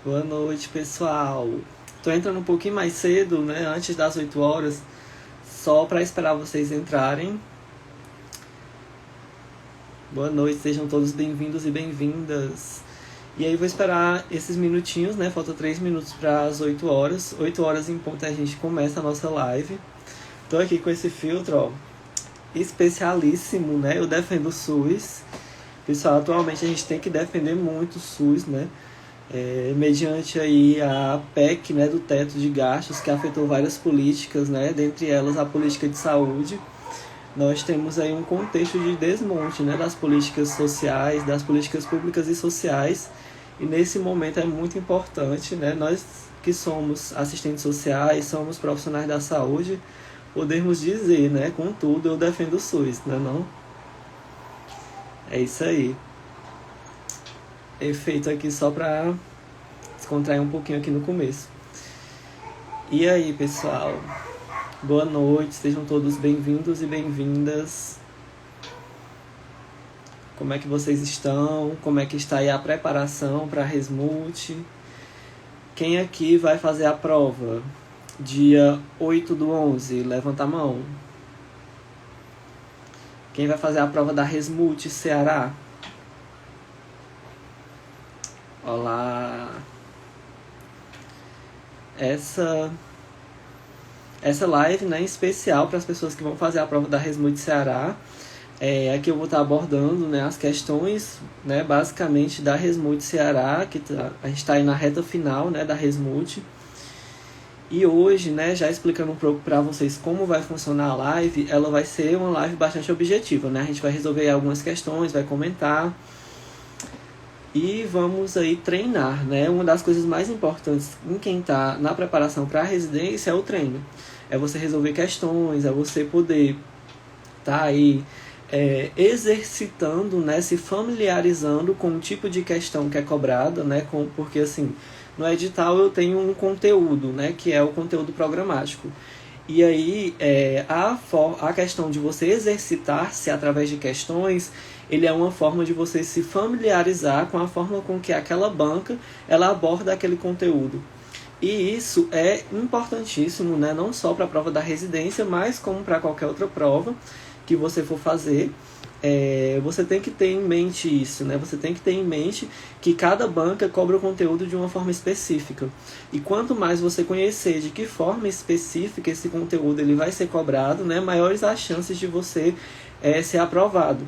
Boa noite, pessoal. Tô entrando um pouquinho mais cedo, né? Antes das 8 horas, só para esperar vocês entrarem. Boa noite, sejam todos bem-vindos e bem-vindas. E aí vou esperar esses minutinhos, né? Falta 3 minutos para as 8 horas. 8 horas em ponto a gente começa a nossa live. Tô aqui com esse filtro, ó, especialíssimo, né? Eu defendo o SUS. Pessoal, atualmente a gente tem que defender muito o SUS, né? Mediante aí a PEC, né, do teto de gastos, que afetou várias políticas, né, dentre elas a política de saúde. Nós temos aí um contexto de desmonte, né, das políticas sociais, das políticas públicas e sociais, e nesse momento é muito importante, né, nós que somos assistentes sociais, somos profissionais da saúde, podermos dizer, né, contudo, eu defendo o SUS, né, não? É isso aí. Efeito aqui só para descontrair um pouquinho aqui no começo. E aí, pessoal? Boa noite, sejam todos bem-vindos e bem-vindas. Como é que vocês estão? Como é que está aí a preparação para a Resmute? Quem aqui vai fazer a prova? Dia 8/11, levanta a mão. Quem vai fazer a prova da Resmute Ceará? Olá! Essa live, né, em especial para as pessoas que vão fazer a prova da Resmute Ceará. Aqui eu vou estar abordando, né, as questões, né, basicamente da Resmute Ceará, que a gente está aí na reta final, né, da Resmute. E hoje, né, já explicando um pouco para vocês como vai funcionar a live, ela vai ser uma live bastante objetiva, né? A gente vai resolver algumas questões, vai comentar e vamos aí treinar, né? Uma das coisas mais importantes em quem está na preparação para a residência é o treino. É você resolver questões, é você poder estar aí exercitando, né? Se familiarizando com o tipo de questão que é cobrada, né? Porque assim, no edital eu tenho um conteúdo, né? Que é o conteúdo programático. E aí, a questão de você exercitar-se através de questões, ele é uma forma de você se familiarizar com a forma com que aquela banca ela aborda aquele conteúdo. E isso é importantíssimo, né? Não só para a prova da residência, mas como para qualquer outra prova que você for fazer. Você tem que ter em mente isso, né? Você tem que ter em mente que cada banca cobra o conteúdo de uma forma específica. E quanto mais você conhecer de que forma específica esse conteúdo ele vai ser cobrado, né, maiores as chances de você ser aprovado.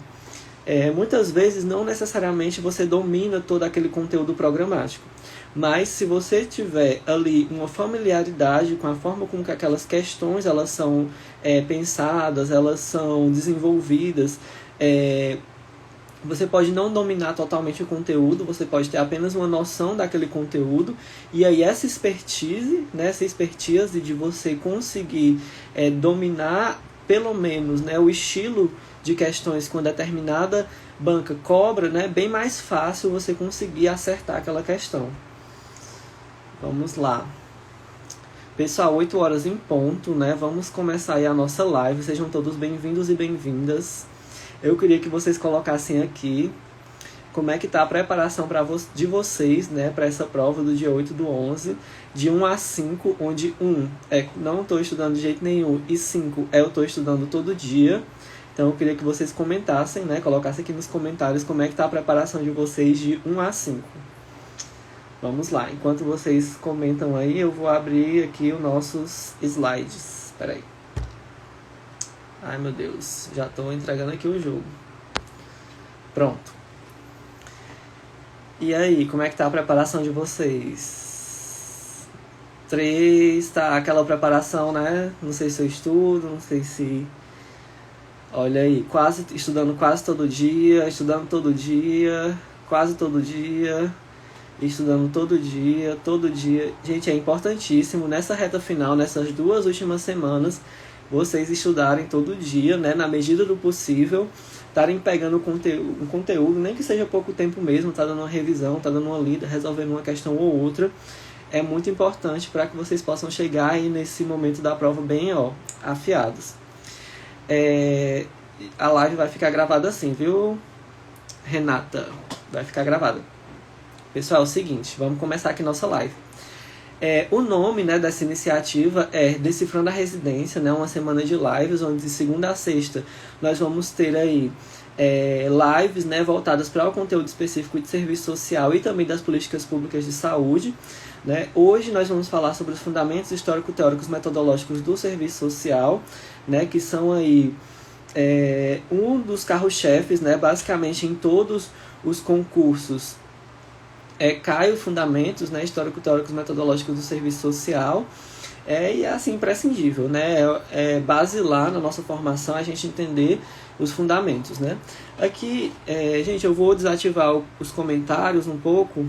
Muitas vezes não necessariamente você domina todo aquele conteúdo programático, mas se você tiver ali uma familiaridade com a forma com que aquelas questões elas são pensadas, elas são desenvolvidas, você pode não dominar totalmente o conteúdo, você pode ter apenas uma noção daquele conteúdo, e aí essa expertise, né, essa expertise de você conseguir dominar pelo menos, né, o estilo de questões com determinada banca cobra, né, bem mais fácil você conseguir acertar aquela questão. Vamos lá. Pessoal, 8 horas em ponto, né? Vamos começar aí a nossa live. Sejam todos bem-vindos e bem-vindas. Eu queria que vocês colocassem aqui como é que está a preparação de vocês, né, para essa prova do dia 8/11, de 1 a 5, onde 1 não estou estudando de jeito nenhum e 5 eu estou estudando todo dia. Então eu queria que vocês comentassem, né, colocassem aqui nos comentários como é que está a preparação de vocês de 1 a 5. Vamos lá, enquanto vocês comentam aí, eu vou abrir aqui os nossos slides. Espera aí. Ai, meu Deus, já estou entregando aqui o jogo. Pronto. E aí, como é que tá a preparação de vocês? 3, tá aquela preparação, né? Não sei se eu estudo, não sei se... Olha aí, estudando quase todo dia, estudando todo dia, quase todo dia... Estudando todo dia. Gente, é importantíssimo nessa reta final, nessas 2 últimas semanas, vocês estudarem todo dia, né, na medida do possível, estarem pegando um conteúdo, nem que seja pouco tempo mesmo, tá dando uma revisão, tá dando uma lida, resolvendo uma questão ou outra. É muito importante para que vocês possam chegar aí nesse momento da prova bem, afiados. A live vai ficar gravada assim, viu, Renata? Vai ficar gravada. Pessoal, é o seguinte, vamos começar aqui nossa live. O nome, né, dessa iniciativa é Decifrando a Residência, né, uma semana de lives, onde de segunda a sexta nós vamos ter aí lives, né, voltadas para o conteúdo específico de serviço social e também das políticas públicas de saúde. Né? Hoje nós vamos falar sobre os fundamentos histórico-teóricos metodológicos do serviço social, né, que são aí um dos carros-chefes, né, basicamente em todos os concursos. Cai os fundamentos, né, histórico-teóricos metodológicos do serviço social, e é assim, imprescindível, né, basilar na nossa formação a gente entender os fundamentos, né. Aqui, gente, eu vou desativar os comentários um pouco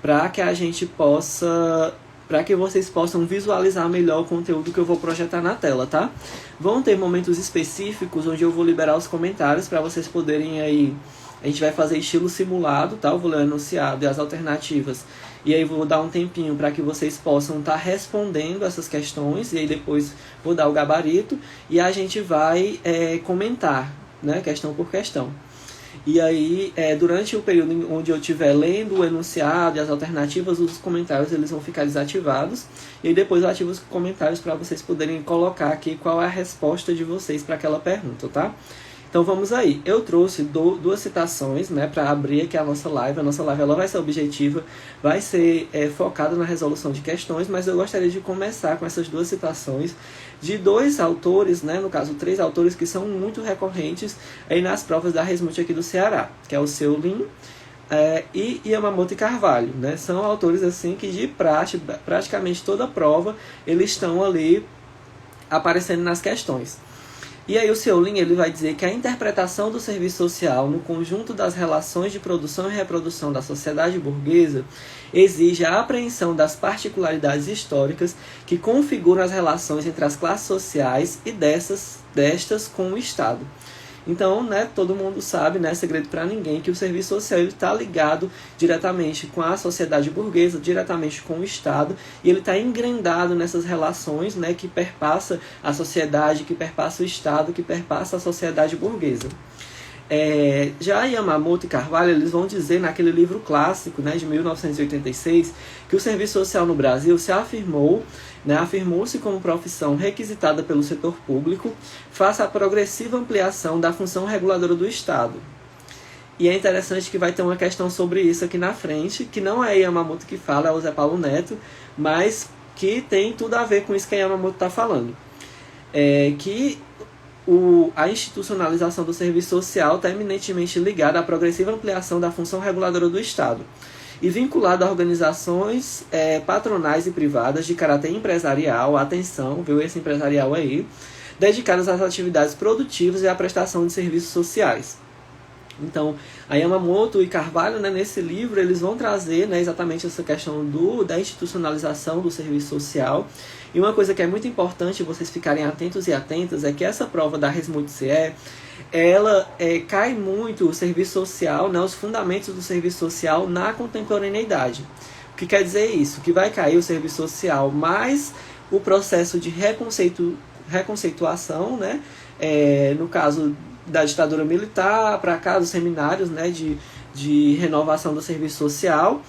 para que a gente possa, para que vocês possam visualizar melhor o conteúdo que eu vou projetar na tela, tá? Vão ter momentos específicos onde eu vou liberar os comentários para vocês poderem aí. A gente vai fazer estilo simulado, tá? Eu vou ler o enunciado e as alternativas. E aí vou dar um tempinho para que vocês possam estar respondendo essas questões. E aí depois vou dar o gabarito. E a gente vai comentar, né? Questão por questão. E aí, durante o período onde eu estiver lendo o enunciado e as alternativas, os comentários eles vão ficar desativados. E aí depois eu ativo os comentários para vocês poderem colocar aqui qual é a resposta de vocês para aquela pergunta, tá? Então vamos aí. Eu trouxe duas citações, né, para abrir aqui a nossa live. A nossa live ela vai ser objetiva, vai ser focada na resolução de questões, mas eu gostaria de começar com essas duas citações de dois autores, né, no caso 3 autores que são muito recorrentes aí nas provas da Resmut aqui do Ceará, que é o Seu Lin e Yamamoto e Carvalho, né? São autores assim que de praticamente toda a prova eles estão ali aparecendo nas questões. E aí o Seu Lin ele vai dizer que a interpretação do serviço social no conjunto das relações de produção e reprodução da sociedade burguesa exige a apreensão das particularidades históricas que configuram as relações entre as classes sociais e destas com o Estado. Então, né, todo mundo sabe, não é segredo para ninguém, que o serviço social está ligado diretamente com a sociedade burguesa, diretamente com o Estado, e ele está engrandado nessas relações, né, que perpassa a sociedade, que perpassa o Estado, que perpassa a sociedade burguesa. Já Yamamoto e Carvalho eles vão dizer naquele livro clássico, né, de 1986 que o serviço social no Brasil se afirmou, né, afirmou-se como profissão requisitada pelo setor público face à progressiva ampliação da função reguladora do Estado. E é interessante que vai ter uma questão sobre isso aqui na frente, que não é Yamamoto que fala, é o Zé Paulo Neto, mas que tem tudo a ver com isso que Yamamoto está falando. Que a institucionalização do serviço social está eminentemente ligada à progressiva ampliação da função reguladora do Estado e vinculado a organizações patronais e privadas de caráter empresarial, atenção, viu esse empresarial aí, dedicadas às atividades produtivas e à prestação de serviços sociais. Então, a Yamamoto e Carvalho, né, nesse livro, eles vão trazer, né, exatamente essa questão da institucionalização do serviço social. E uma coisa que é muito importante vocês ficarem atentos e atentas é que essa prova da Resmut-CE, ela cai muito o serviço social, né, os fundamentos do serviço social na contemporaneidade. O que quer dizer isso? Que vai cair o serviço social mais o processo de reconceituação, né, no caso da ditadura militar, para cá dos seminários, né, de renovação do serviço social,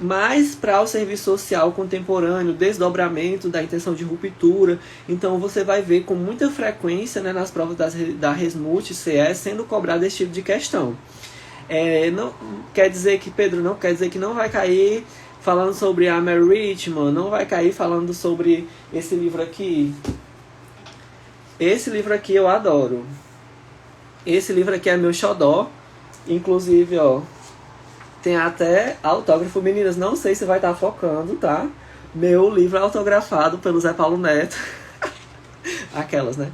mas para o serviço social contemporâneo, desdobramento da intenção de ruptura. Então você vai ver com muita frequência, né, nas provas da Resmut-CE sendo cobrado esse tipo de questão. Não quer dizer que, Pedro, não quer dizer que não vai cair falando sobre a Mary Richmond, não vai cair falando sobre esse livro aqui. Esse livro aqui eu adoro. Esse livro aqui é meu xodó. Inclusive, ó, tem até autógrafo. Meninas, não sei se vai estar focando, tá? Meu livro é autografado pelo Zé Paulo Neto. Aquelas, né?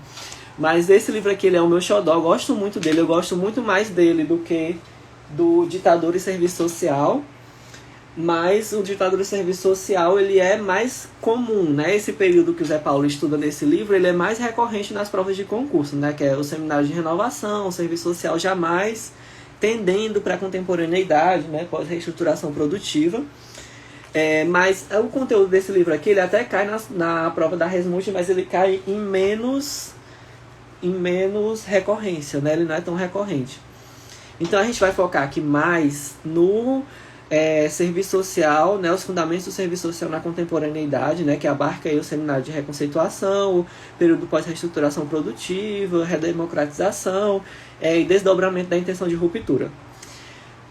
Mas esse livro aqui, ele é o meu xodó. Eu gosto muito dele. Eu gosto muito mais dele do que do Ditadura e Serviço Social. Mas o Ditadura e Serviço Social, ele é mais comum, né? Esse período que o Zé Paulo estuda nesse livro, ele é mais recorrente nas provas de concurso, né? Que é o seminário de renovação, o serviço social jamais tendendo para a contemporaneidade, né? Pós-reestruturação produtiva. Mas o conteúdo desse livro aqui, ele até cai na prova da Resmut, mas ele cai em menos recorrência, né? Ele não é tão recorrente. Então a gente vai focar aqui mais Serviço social, né, os fundamentos do serviço social na contemporaneidade, né, que abarca aí o seminário de reconceituação, o período pós-reestruturação produtiva, redemocratização e desdobramento da intenção de ruptura.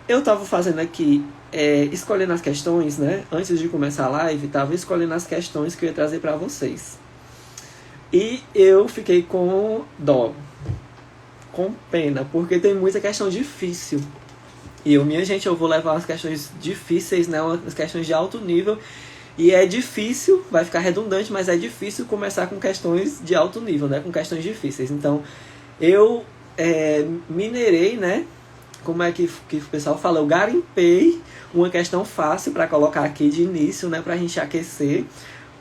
Eu estava fazendo aqui, escolhendo as questões, né, antes de começar a live, estava escolhendo as questões que eu ia trazer para vocês. E eu fiquei com dó, com pena, porque tem muita questão difícil. E minha gente, eu vou levar as questões difíceis, né, as questões de alto nível. E é difícil, vai ficar redundante, mas é difícil começar com questões de alto nível, né, com questões difíceis. Então, eu minerei, né, como é que o pessoal fala, eu garimpei uma questão fácil para colocar aqui de início, né, para a gente aquecer,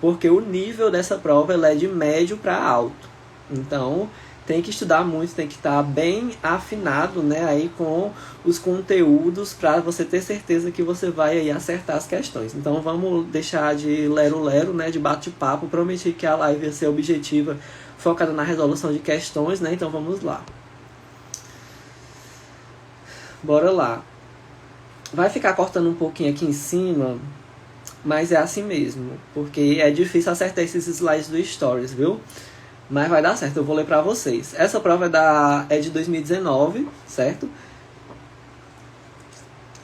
porque o nível dessa prova ela é de médio para alto. Então, tem que estudar muito, tem que estar bem afinado, né, aí com os conteúdos para você ter certeza que você vai aí acertar as questões. Então vamos deixar de lero-lero, né, de bate-papo. Prometi que a live ia ser objetiva, focada na resolução de questões, né, então vamos lá. Bora lá. Vai ficar cortando um pouquinho aqui em cima, mas é assim mesmo, porque é difícil acertar esses slides do Stories, viu? Mas vai dar certo, eu vou ler pra vocês. Essa prova é de 2019, certo?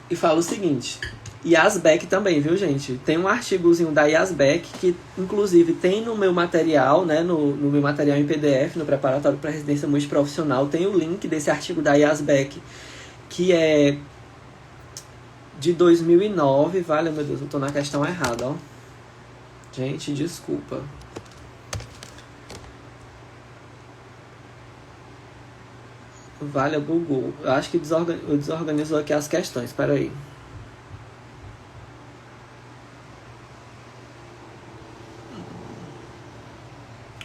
E fala o seguinte. Yasbeck também, viu, gente? Tem um artigozinho da Yasbeck que, inclusive, tem no meu material, né? No meu material em PDF, no Preparatório para Residência Multiprofissional. Tem o link desse artigo da Yasbeck, que é de 2009. Vale, meu Deus, eu tô na questão errada, ó. Gente, desculpa. Vale, Google. Eu acho que eu desorganizou aqui as questões. Espera aí.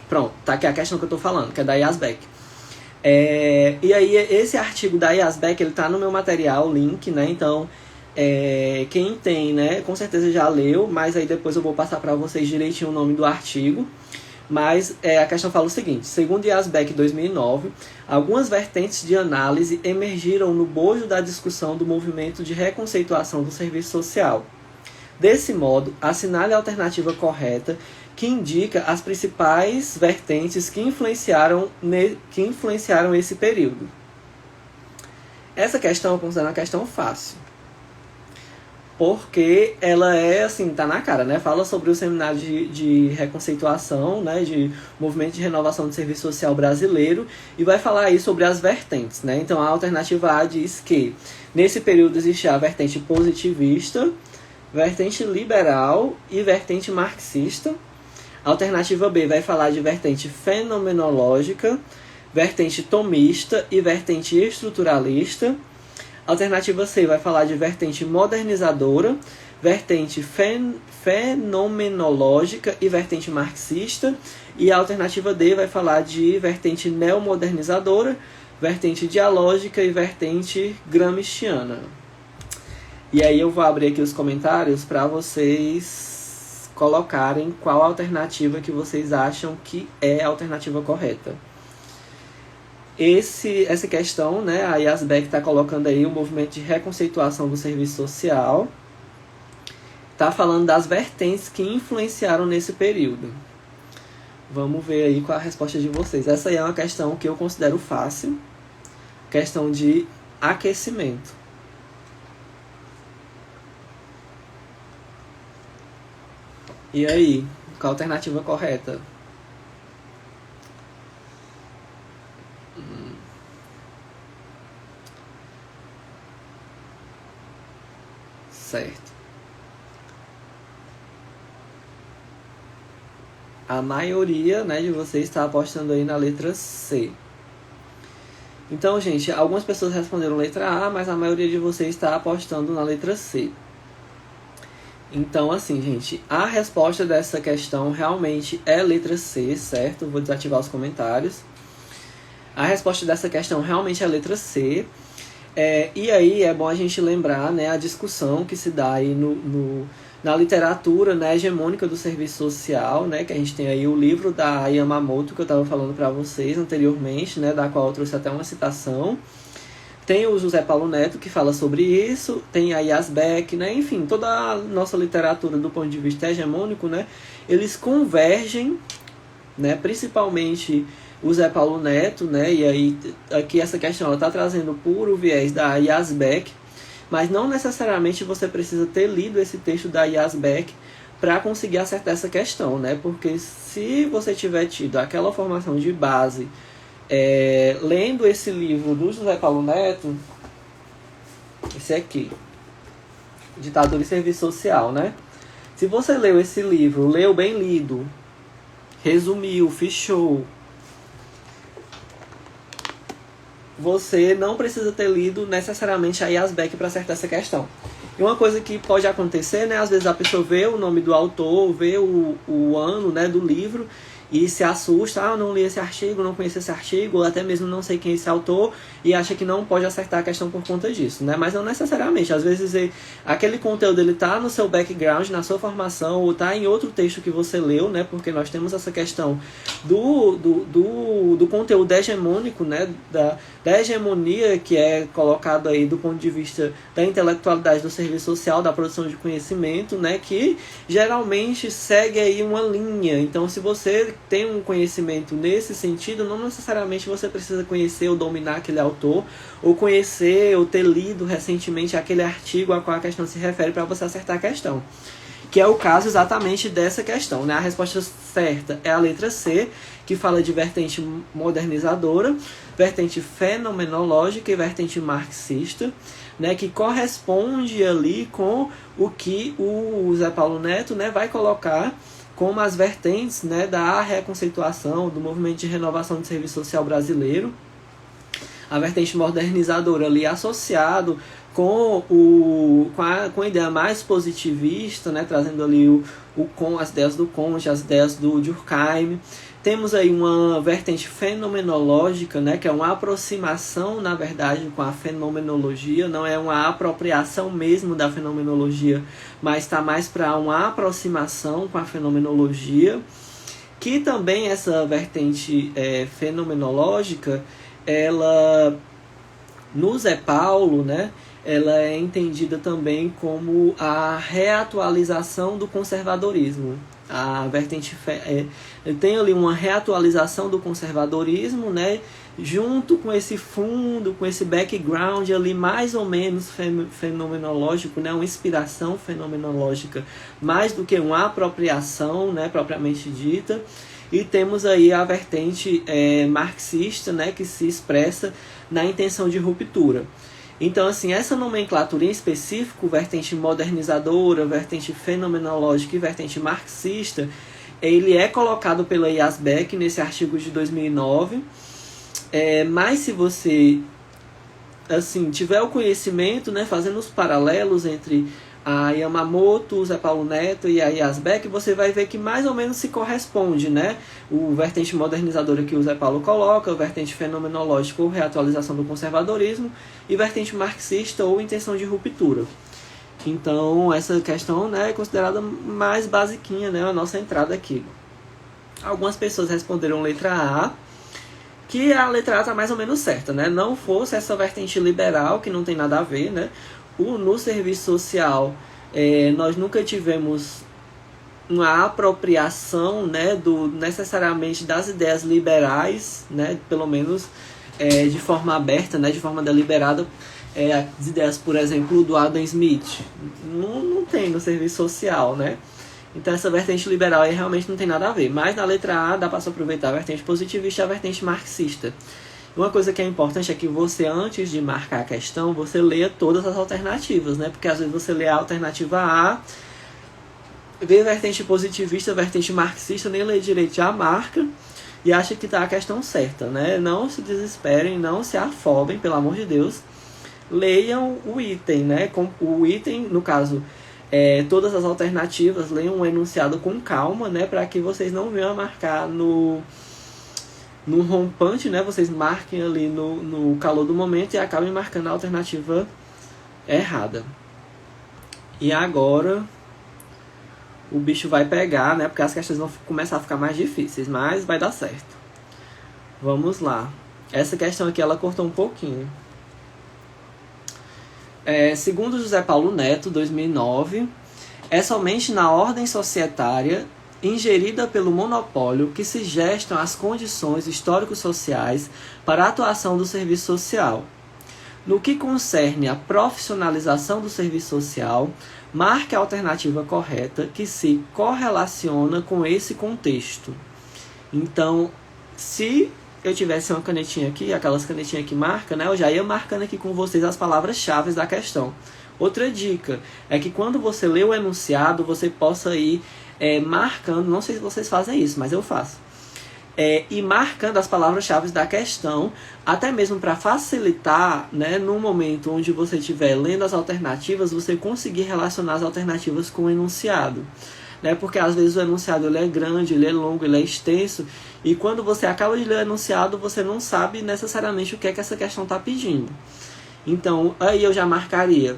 Pronto, tá aqui a questão que eu tô falando, que é da Yasbeck. E aí, esse artigo da Yasbeck, ele tá no meu material, o link, né? Então, quem tem, né, com certeza já leu, mas aí depois eu vou passar para vocês direitinho o nome do artigo. Mas a questão fala o seguinte: segundo Yasbeck 2009, algumas vertentes de análise emergiram no bojo da discussão do movimento de reconceituação do serviço social. Desse modo, assinale a alternativa correta que indica as principais vertentes que influenciaram esse período. Essa questão eu considero uma questão fácil, porque ela assim, tá na cara, né? Fala sobre o seminário de reconceituação, né? De movimento de renovação do serviço social brasileiro, e vai falar aí sobre as vertentes, né? Então, a alternativa A diz que nesse período existia a vertente positivista, vertente liberal e vertente marxista. A alternativa B vai falar de vertente fenomenológica, vertente tomista e vertente estruturalista. Alternativa C vai falar de vertente modernizadora, vertente fenomenológica e vertente marxista. E a alternativa D vai falar de vertente neomodernizadora, vertente dialógica e vertente gramsciana. E aí eu vou abrir aqui os comentários para vocês colocarem qual alternativa que vocês acham que é a alternativa correta. Essa questão, né, a Yasbeck está colocando aí o movimento de reconceituação do serviço social. Está falando das vertentes que influenciaram nesse período. Vamos ver aí qual a resposta de vocês. Essa aí é uma questão que eu considero fácil. Questão de aquecimento. E aí, qual a alternativa correta? Certo. A maioria, né, de vocês está apostando aí na letra C. Então, gente, algumas pessoas responderam letra A, mas a maioria de vocês está apostando na letra C. Então, assim, gente, a resposta dessa questão realmente é letra C, certo? Vou desativar os comentários. A resposta dessa questão realmente é letra C. E aí é bom a gente lembrar, né, a discussão que se dá aí na literatura, né, hegemônica do serviço social, né, que a gente tem aí o livro da Yamamoto, que eu estava falando para vocês anteriormente, né, da qual eu trouxe até uma citação. Tem o José Paulo Neto, que fala sobre isso, tem a Yazbek, né? Enfim, toda a nossa literatura do ponto de vista hegemônico, né? Eles convergem, né? Principalmente o José Paulo Neto, né? E aí, aqui essa questão ela está trazendo puro viés da Yazbek, mas não necessariamente você precisa ter lido esse texto da Yazbek para conseguir acertar essa questão, né? Porque se você tiver tido aquela formação de base lendo esse livro do José Paulo Neto, esse aqui, Ditadura e Serviço Social, né? Se você leu esse livro, leu bem lido, resumiu, fichou, você não precisa ter lido necessariamente a Yazbek para acertar essa questão. E uma coisa que pode acontecer, né? Às vezes a pessoa vê o nome do autor, vê o ano, né, do livro e se assusta, não li esse artigo, não conheço esse artigo, ou até mesmo não sei quem é esse autor, e acha que não pode acertar a questão por conta disso, né? Mas não necessariamente. Às vezes aquele conteúdo ele está no seu background, na sua formação, ou está em outro texto que você leu, né? Porque nós temos essa questão do conteúdo hegemônico, né? Da hegemonia que é colocado aí do ponto de vista da intelectualidade do serviço social, da produção de conhecimento, né? Que geralmente segue aí uma linha. Então, se você tem um conhecimento nesse sentido, não necessariamente você precisa conhecer ou dominar aquele autor, ou conhecer ou ter lido recentemente aquele artigo a qual a questão se refere para você acertar a questão. Que é o caso exatamente dessa questão, né? A resposta certa é a letra C, que fala de vertente modernizadora, vertente fenomenológica e vertente marxista, né? Que corresponde ali com o que o Zé Paulo Neto, né, vai colocar como as vertentes, né, da reconceituação do movimento de renovação do serviço social brasileiro, a vertente modernizadora ali associado com a ideia mais positivista, né, trazendo ali as ideias do Comte, as ideias do Durkheim. Temos aí uma vertente fenomenológica, né, que é uma aproximação, na verdade, com a fenomenologia, não é uma apropriação mesmo da fenomenologia, mas está mais para uma aproximação com a fenomenologia, que também essa vertente fenomenológica, ela, no Zé Paulo, né, ela é entendida também como a reatualização do conservadorismo. A vertente tem ali uma reatualização do conservadorismo, né, junto com esse fundo, com esse background ali mais ou menos fenomenológico, né, uma inspiração fenomenológica, mais do que uma apropriação, né, propriamente dita. E temos aí a vertente marxista, né, que se expressa na intenção de ruptura. Então, assim, essa nomenclatura em específico, vertente modernizadora, vertente fenomenológica e vertente marxista, ele é colocado pela Yazbek nesse artigo de 2009. Mas se você assim, tiver o conhecimento, né, fazendo os paralelos entre a Yamamoto, o Zé Paulo Neto e a Yazbek, você vai ver que mais ou menos se corresponde, né? O vertente modernizadora que o Zé Paulo coloca, o vertente fenomenológico ou reatualização do conservadorismo, e vertente marxista ou intenção de ruptura. Então, essa questão, né, é considerada mais basiquinha, né, a nossa entrada aqui. Algumas pessoas responderam letra A, que a letra A está mais ou menos certa, né? Não fosse essa vertente liberal, que não tem nada a ver, né? No serviço social, nós nunca tivemos uma apropriação, né, necessariamente das ideias liberais, né, pelo menos de forma aberta, né, de forma deliberada, as ideias, por exemplo, do Adam Smith. Não tem no serviço social, né? Então essa vertente liberal aí realmente não tem nada a ver. Mas na letra A dá para se aproveitar a vertente positivista e a vertente marxista. Uma coisa que é importante é que você, antes de marcar a questão, você leia todas as alternativas, né? Porque às vezes você lê a alternativa A, vê vertente positivista, vertente marxista, nem lê direito, já marca e acha que está a questão certa, né? Não se desesperem, não se afobem, pelo amor de Deus. Leiam o item, né? O item, no caso, todas as alternativas, leiam o enunciado com calma, né? Para que vocês não venham a marcar no rompante, né? Vocês marquem ali no calor do momento e acabem marcando a alternativa errada. E agora o bicho vai pegar, né? Porque as questões vão começar a ficar mais difíceis, mas vai dar certo. Vamos lá. Essa questão aqui ela cortou um pouquinho. Segundo José Paulo Neto, 2009, é somente na ordem societária ingerida pelo monopólio que se gestam as condições histórico-sociais para a atuação do serviço social. No que concerne à profissionalização do serviço social, marque a alternativa correta que se correlaciona com esse contexto. Então, se eu tivesse uma canetinha aqui, aquelas canetinhas que marcam, né, eu já ia marcando aqui com vocês as palavras-chave da questão. Outra dica é que quando você lê o enunciado, você possa ir marcando, não sei se vocês fazem isso, mas eu faço. E marcando as palavras-chave da questão, até mesmo para facilitar, né, no momento onde você estiver lendo as alternativas, você conseguir relacionar as alternativas com o enunciado. Né, porque às vezes o enunciado ele é grande, ele é longo, ele é extenso, e quando você acaba de ler o enunciado, você não sabe necessariamente o que é que essa questão está pedindo. Então, aí eu já marcaria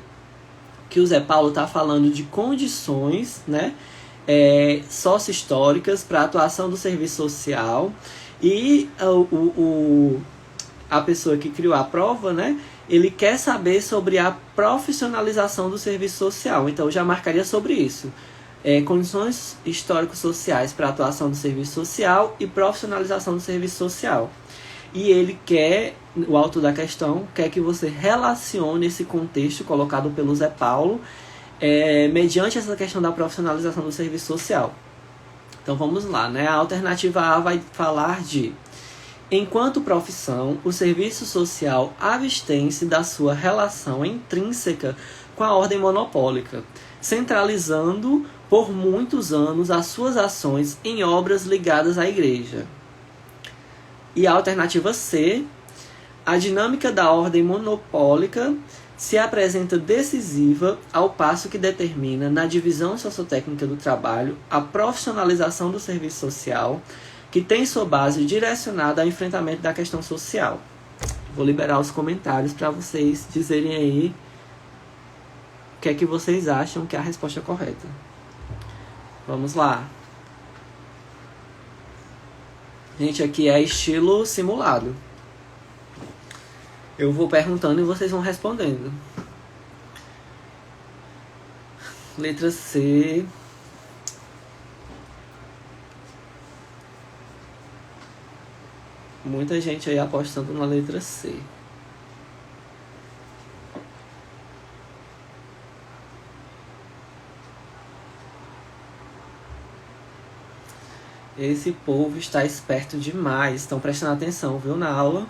que o Zé Paulo está falando de condições, né, sócio-históricas para a atuação do serviço social, e a pessoa que criou a prova, né, ele quer saber sobre a profissionalização do serviço social. Então, eu já marcaria sobre isso. Condições histórico-sociais para a atuação do serviço social e profissionalização do serviço social. E ele quer, o autor da questão, quer que você relacione esse contexto colocado pelo Zé Paulo mediante essa questão da profissionalização do serviço social. Então vamos lá, né? A alternativa A vai falar de: enquanto profissão, o serviço social abstém-se da sua relação intrínseca com a ordem monopólica, centralizando por muitos anos as suas ações em obras ligadas à igreja. E a alternativa C: a dinâmica da ordem monopólica se apresenta decisiva ao passo que determina, na divisão sociotécnica do trabalho, a profissionalização do serviço social, que tem sua base direcionada ao enfrentamento da questão social. Vou liberar os comentários para vocês dizerem aí o que é que vocês acham que é a resposta correta. Vamos lá. Gente, aqui é estilo simulado. Eu vou perguntando e vocês vão respondendo. Letra C. Muita gente aí apostando na letra C. Esse povo está esperto demais. Estão prestando atenção, viu, na aula?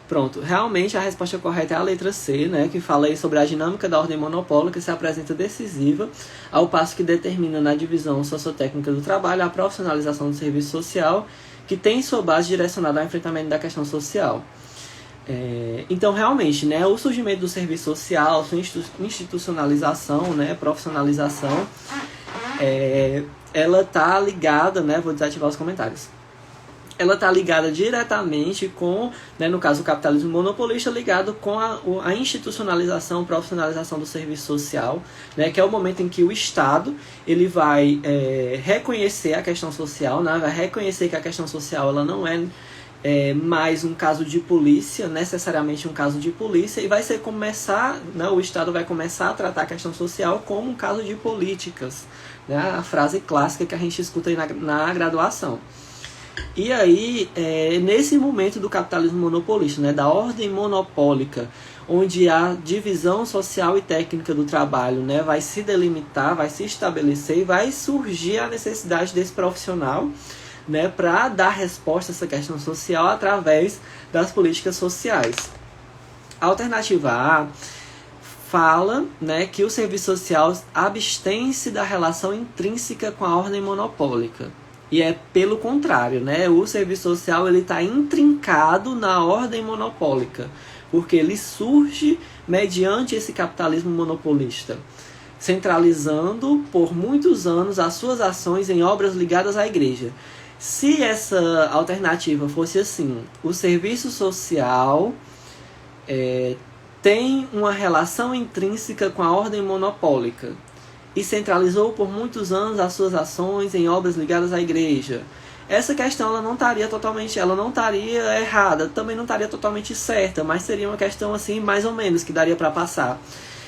Pronto. Realmente a resposta correta é a letra C, né? Que fala aí sobre a dinâmica da ordem monopólica que se apresenta decisiva, ao passo que determina na divisão sociotécnica do trabalho a profissionalização do serviço social, que tem sua base direcionada ao enfrentamento da questão social. Então, realmente, né, o surgimento do serviço social, sua institucionalização, né, profissionalização, ela está ligada, né, vou desativar os comentários, ela está ligada diretamente com, né, no caso o capitalismo monopolista, ligado com a institucionalização, profissionalização do serviço social, né, que é o momento em que o Estado ele vai reconhecer a questão social, né, vai reconhecer que a questão social ela não é mais um caso de polícia, necessariamente um caso de polícia, e o Estado vai começar a tratar a questão social como um caso de políticas, né, a frase clássica que a gente escuta aí na graduação. E aí, nesse momento do capitalismo monopolista, né, da ordem monopólica, onde a divisão social e técnica do trabalho, né, vai se delimitar, vai se estabelecer e vai surgir a necessidade desse profissional, né, para dar resposta a essa questão social através das políticas sociais. A alternativa A fala, né, que o serviço social abstém-se da relação intrínseca com a ordem monopólica. E é pelo contrário, né, o serviço social está intrincado na ordem monopólica, porque ele surge mediante esse capitalismo monopolista, centralizando por muitos anos as suas ações em obras ligadas à igreja. Se essa alternativa fosse assim, o serviço social tem uma relação intrínseca com a ordem monopólica e centralizou por muitos anos as suas ações em obras ligadas à igreja, essa questão ela não estaria errada, também não estaria totalmente certa, mas seria uma questão assim, mais ou menos, que daria para passar.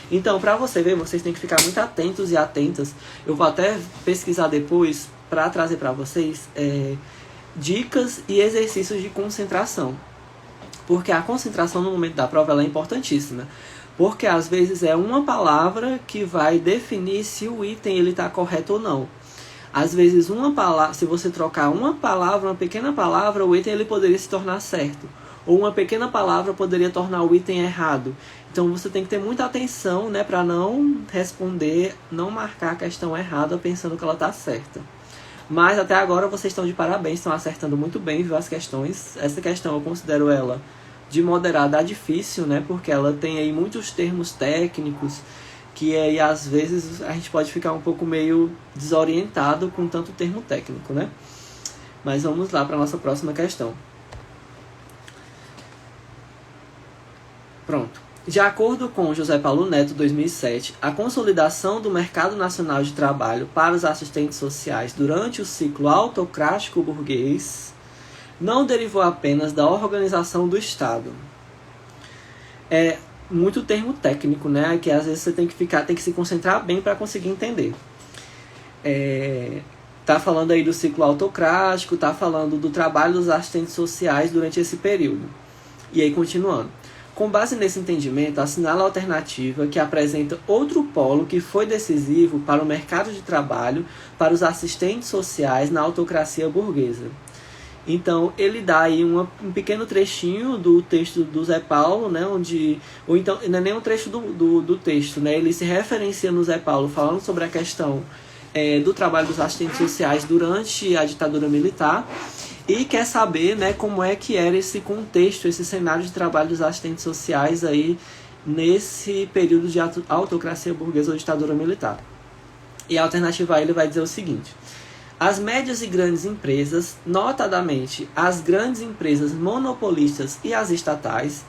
Então, para você ver, vocês têm que ficar muito atentos e atentas. Eu vou até pesquisar depois para trazer para vocês dicas e exercícios de concentração. Porque a concentração no momento da prova ela é importantíssima. Porque às vezes é uma palavra que vai definir se o item está correto ou não. Às vezes, se você trocar uma palavra, uma pequena palavra, o item ele poderia se tornar certo. Ou uma pequena palavra poderia tornar o item errado. Então, você tem que ter muita atenção, né, para não responder, não marcar a questão errada pensando que ela está certa. Mas até agora vocês estão de parabéns, estão acertando muito bem, viu, as questões. Essa questão eu considero ela de moderada a difícil, né, porque ela tem aí muitos termos técnicos que aí às vezes a gente pode ficar um pouco meio desorientado com tanto termo técnico, né? Mas vamos lá para a nossa próxima questão. Pronto. De acordo com José Paulo Neto, 2007, a consolidação do mercado nacional de trabalho para os assistentes sociais durante o ciclo autocrático burguês não derivou apenas da organização do Estado. Muito termo técnico, né? Que às vezes você tem que se concentrar bem para conseguir entender. Tá falando aí do ciclo autocrático, tá falando do trabalho dos assistentes sociais durante esse período. E aí, continuando. Com base nesse entendimento, assinala a alternativa que apresenta outro polo que foi decisivo para o mercado de trabalho para os assistentes sociais na autocracia burguesa. Então, ele dá aí um pequeno trechinho do texto do Zé Paulo, né, ou então, não é nem um trecho do texto, né, ele se referencia no Zé Paulo falando sobre a questão do trabalho dos assistentes sociais durante a ditadura militar e quer saber, né, como é que era esse contexto, esse cenário de trabalho dos assistentes sociais aí nesse período de autocracia burguesa ou ditadura militar. E a alternativa a ele vai dizer o seguinte: as médias e grandes empresas, notadamente as grandes empresas monopolistas e as estatais,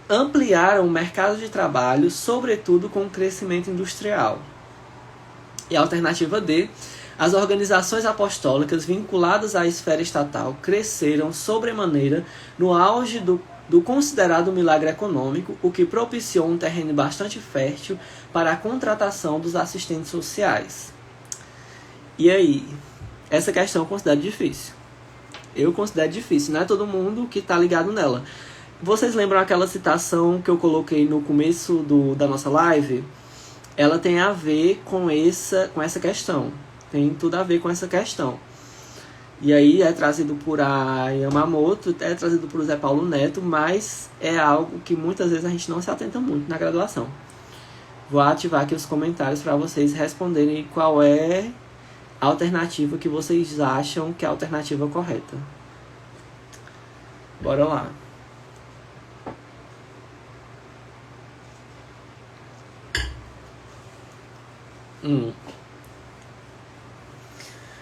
ampliaram o mercado de trabalho, sobretudo com o crescimento industrial. E a alternativa D, as organizações apostólicas vinculadas à esfera estatal cresceram sobremaneira no auge do considerado milagre econômico, o que propiciou um terreno bastante fértil para a contratação dos assistentes sociais. E aí, essa questão eu considero difícil. Eu considero difícil, não é todo mundo que está ligado nela. Vocês lembram aquela citação que eu coloquei no começo da nossa live? Ela tem a ver com essa questão. Tem tudo a ver com essa questão. E aí é trazido por a Yamamoto, é trazido por Zé Paulo Neto, mas é algo que muitas vezes a gente não se atenta muito na graduação. Vou ativar aqui os comentários para vocês responderem qual é a alternativa que vocês acham que é a alternativa correta. Bora lá.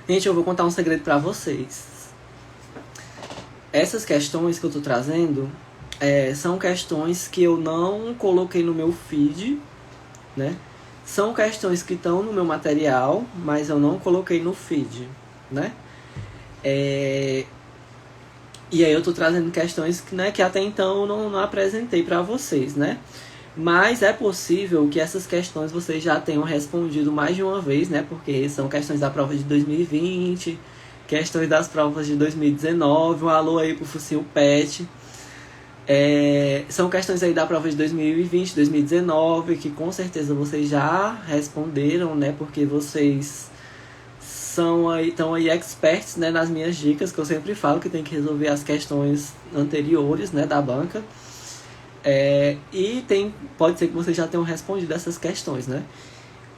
Gente, eu vou contar um segredo pra vocês. Essas questões que eu tô trazendo são questões que eu não coloquei no meu feed, né? São questões que estão no meu material, mas eu não coloquei no feed, né? E aí eu tô trazendo questões que até então eu não apresentei pra vocês, né? Mas é possível que essas questões vocês já tenham respondido mais de uma vez, né? Porque são questões da prova de 2020, questões das provas de 2019, um alô aí pro Focinho Pet. São questões aí da prova de 2020, 2019, que com certeza vocês já responderam, né? Porque vocês estão aí experts, né, nas minhas dicas, que eu sempre falo que tem que resolver as questões anteriores, né, da banca. Pode ser que vocês já tenham respondido essas questões, né?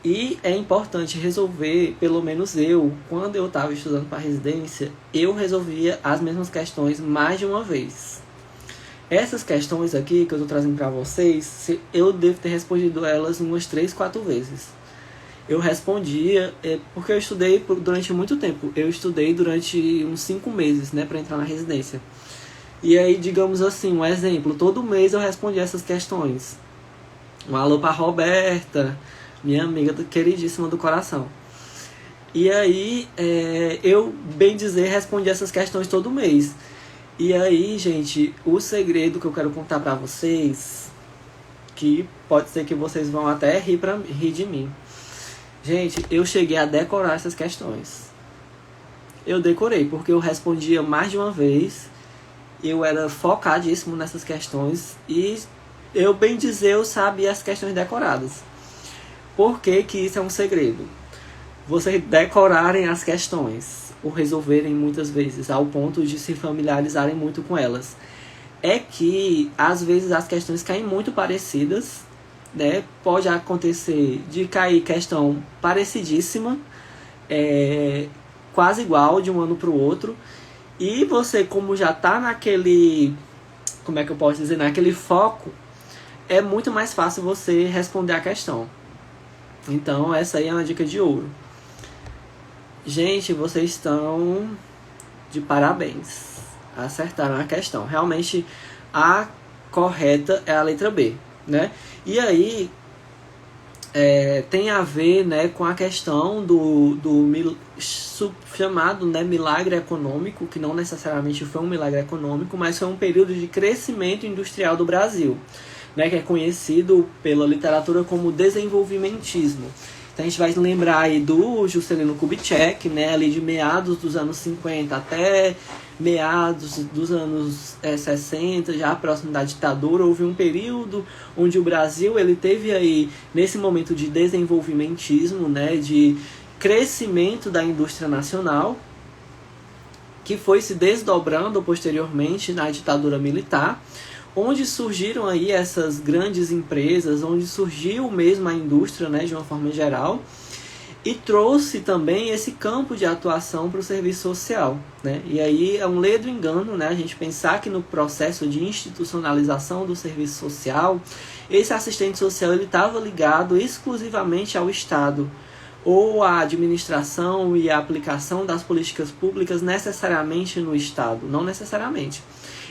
E é importante resolver, pelo menos quando eu estava estudando para residência, eu resolvia as mesmas questões mais de uma vez. Essas questões aqui que eu estou trazendo para vocês, eu devo ter respondido elas umas 3, 4 vezes. Eu respondia, porque eu estudei durante muito tempo. Eu estudei durante uns 5 meses, né, para entrar na residência. E aí, digamos assim, um exemplo, todo mês eu respondia essas questões. Um alô para Roberta, minha amiga queridíssima do coração. E aí, eu, bem dizer, respondi essas questões todo mês. E aí, gente, o segredo que eu quero contar pra vocês, que pode ser que vocês vão até rir de mim. Gente, eu cheguei a decorar essas questões. Eu decorei, porque eu respondia mais de uma vez. Eu era focadíssimo nessas questões. E eu, bem dizer, eu sabia as questões decoradas. Por que que isso é um segredo? Vocês decorarem as questões, ou resolverem muitas vezes, ao ponto de se familiarizarem muito com elas. É que, às vezes, as questões caem muito parecidas, né? Pode acontecer de cair questão parecidíssima, quase igual de um ano para o outro, e você, como já está naquele, como é que eu posso dizer, naquele foco, é muito mais fácil você responder a questão. Então, essa aí é uma dica de ouro. Gente, vocês estão de parabéns. Acertaram a questão. Realmente, a correta é a letra B, né? E aí, tem a ver, né, com a questão do chamado, né, milagre econômico, que não necessariamente foi um milagre econômico, mas foi um período de crescimento industrial do Brasil, né, que é conhecido pela literatura como desenvolvimentismo. Então a gente vai lembrar aí do Juscelino Kubitschek, né, ali de meados dos anos 50 até meados dos anos 60, já próximo da ditadura. Houve um período onde o Brasil ele teve aí, nesse momento de desenvolvimentismo, né, de crescimento da indústria nacional, que foi se desdobrando posteriormente na ditadura militar, onde surgiram aí essas grandes empresas, onde surgiu mesmo a indústria, né, de uma forma geral, e trouxe também esse campo de atuação para o serviço social, né? E aí é um ledo engano, né, a gente pensar que no processo de institucionalização do serviço social, esse assistente social ele estava ligado exclusivamente ao Estado, ou a administração e a aplicação das políticas públicas necessariamente no Estado, não necessariamente.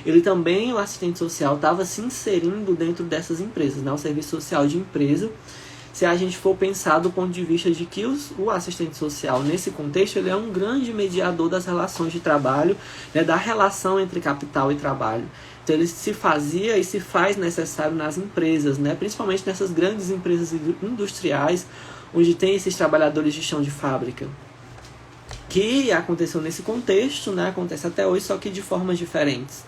Ele também, o assistente social, estava se inserindo dentro dessas empresas, né? O serviço social de empresa, se a gente for pensar do ponto de vista de que o assistente social, nesse contexto, ele é um grande mediador das relações de trabalho, né? Da relação entre capital e trabalho. Então ele se fazia e se faz necessário nas empresas, né? Principalmente nessas grandes empresas industriais, onde tem esses trabalhadores de chão de fábrica. Que aconteceu nesse contexto, né? Acontece até hoje, só que de formas diferentes.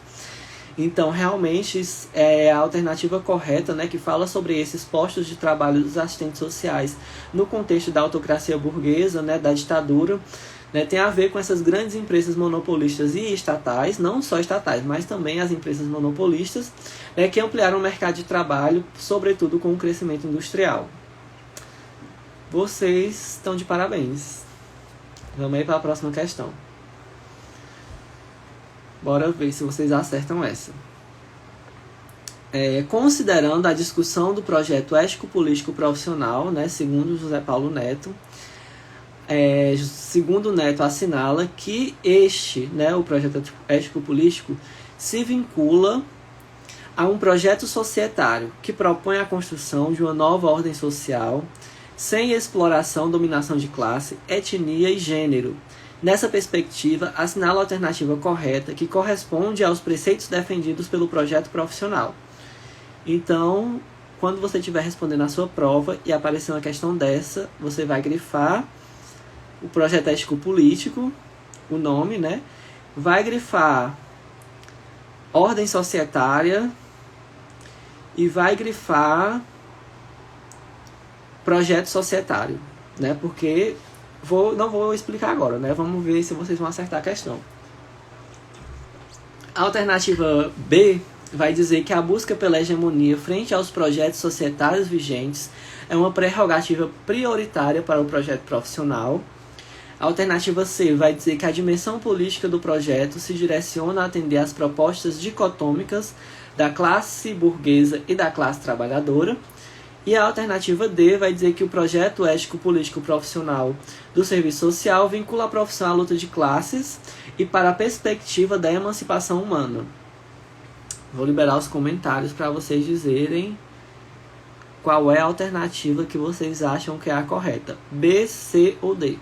Então, realmente, é a alternativa correta, né, que fala sobre esses postos de trabalho dos assistentes sociais no contexto da autocracia burguesa, né, da ditadura, né, tem a ver com essas grandes empresas monopolistas e estatais, não só estatais, mas também as empresas monopolistas, né, que ampliaram o mercado de trabalho, sobretudo com o crescimento industrial. Vocês estão de parabéns. Vamos aí para a próxima questão. Bora ver se vocês acertam essa. Considerando a discussão do projeto ético-político profissional, né, segundo José Paulo Neto, segundo Neto assinala que né, o projeto ético-político, se vincula a um projeto societário que propõe a construção de uma nova ordem social sem exploração, dominação de classe, etnia e gênero. Nessa perspectiva, assinala a alternativa correta que corresponde aos preceitos defendidos pelo projeto profissional. Então, quando você estiver respondendo a sua prova e aparecer uma questão dessa, você vai grifar o projeto ético-político, o nome, né? Vai grifar ordem societária e vai grifar projeto societário, né? Porque não vou explicar agora, né? Vamos ver se vocês vão acertar a questão. A alternativa B vai dizer que a busca pela hegemonia frente aos projetos societários vigentes é uma prerrogativa prioritária para o projeto profissional. A alternativa C vai dizer que a dimensão política do projeto se direciona a atender às propostas dicotômicas da classe burguesa e da classe trabalhadora. E a alternativa D vai dizer que o projeto ético-político profissional do serviço social vincula a profissão à luta de classes e para a perspectiva da emancipação humana. Vou liberar os comentários para vocês dizerem qual é a alternativa que vocês acham que é a correta. B, C ou D.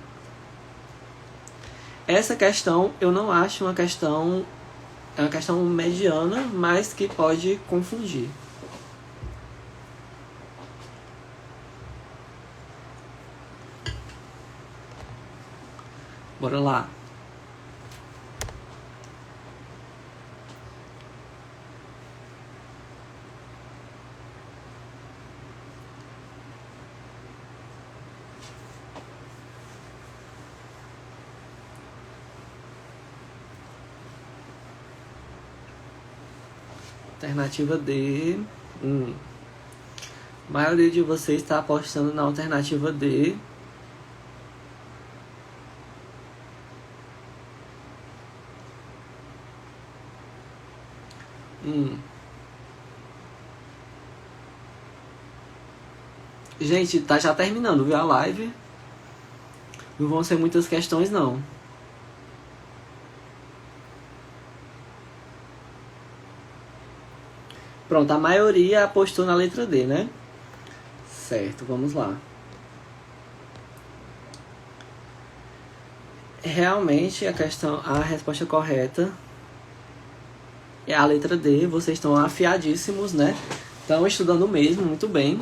essa questão eu não acho uma questão... É uma questão mediana, mas que pode confundir. Bora lá. Alternativa D. A maioria de vocês está apostando na alternativa D. Gente, tá já terminando, viu, a live? Não vão ser muitas questões, não. Pronto, a maioria apostou na letra D, né? Certo, vamos lá. Realmente, a resposta correta é a letra D. Vocês estão afiadíssimos, né? Estão estudando mesmo, muito bem.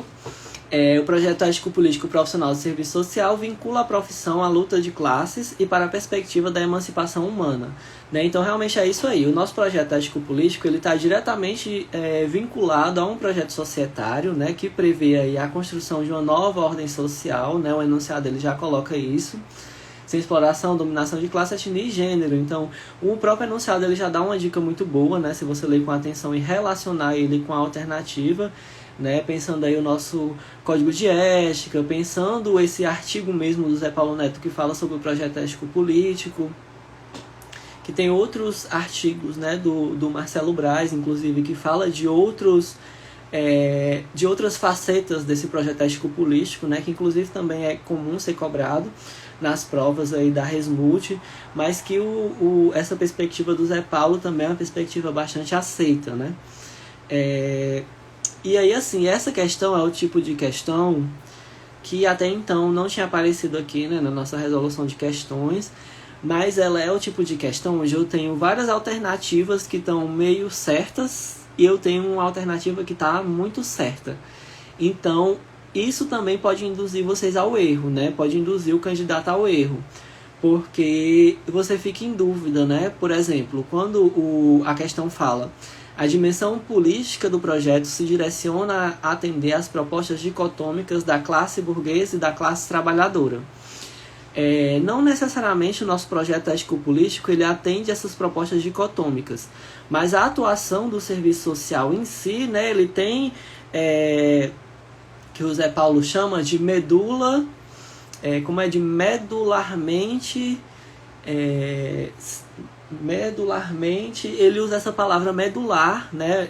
O projeto ético-político profissional de serviço social vincula a profissão à luta de classes e para a perspectiva da emancipação humana. Né? Então, realmente é isso aí. O nosso projeto ético-político está diretamente vinculado a um projeto societário, né, que prevê aí a construção de uma nova ordem social. Né? O enunciado dele já coloca isso. Sem exploração, dominação de classe, etnia e gênero. Então, o próprio enunciado ele já dá uma dica muito boa, né, se você ler com atenção e relacionar ele com a alternativa. Né, pensando aí o nosso código de ética, pensando esse artigo mesmo do Zé Paulo Neto que fala sobre o projeto ético-político, que tem outros artigos, né, do Marcelo Braz, inclusive, que fala de outras facetas desse projeto ético-político, né, que inclusive também é comum ser cobrado nas provas aí da Resmut, mas que essa perspectiva do Zé Paulo também é uma perspectiva bastante aceita, né. E aí, assim, essa questão é o tipo de questão que até então não tinha aparecido aqui, né, na nossa resolução de questões, mas ela é o tipo de questão onde eu tenho várias alternativas que estão meio certas e eu tenho uma alternativa que está muito certa. Então, isso também pode induzir vocês ao erro, né? Pode induzir o candidato ao erro, porque você fica em dúvida, né? Por exemplo, quando a questão fala: a dimensão política do projeto se direciona a atender às propostas dicotômicas da classe burguesa e da classe trabalhadora. Não necessariamente o nosso projeto ético-político ele atende essas propostas dicotômicas, mas a atuação do serviço social em si, né, ele tem, que o Zé Paulo chama de medula, de medularmente... medularmente, ele usa essa palavra medular, né,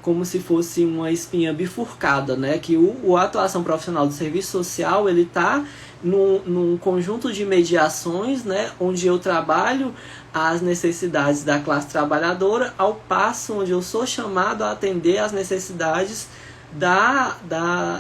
como se fosse uma espinha bifurcada, né, que a atuação profissional do serviço social ele está num conjunto de mediações, né, onde eu trabalho as necessidades da classe trabalhadora, ao passo onde eu sou chamado a atender às necessidades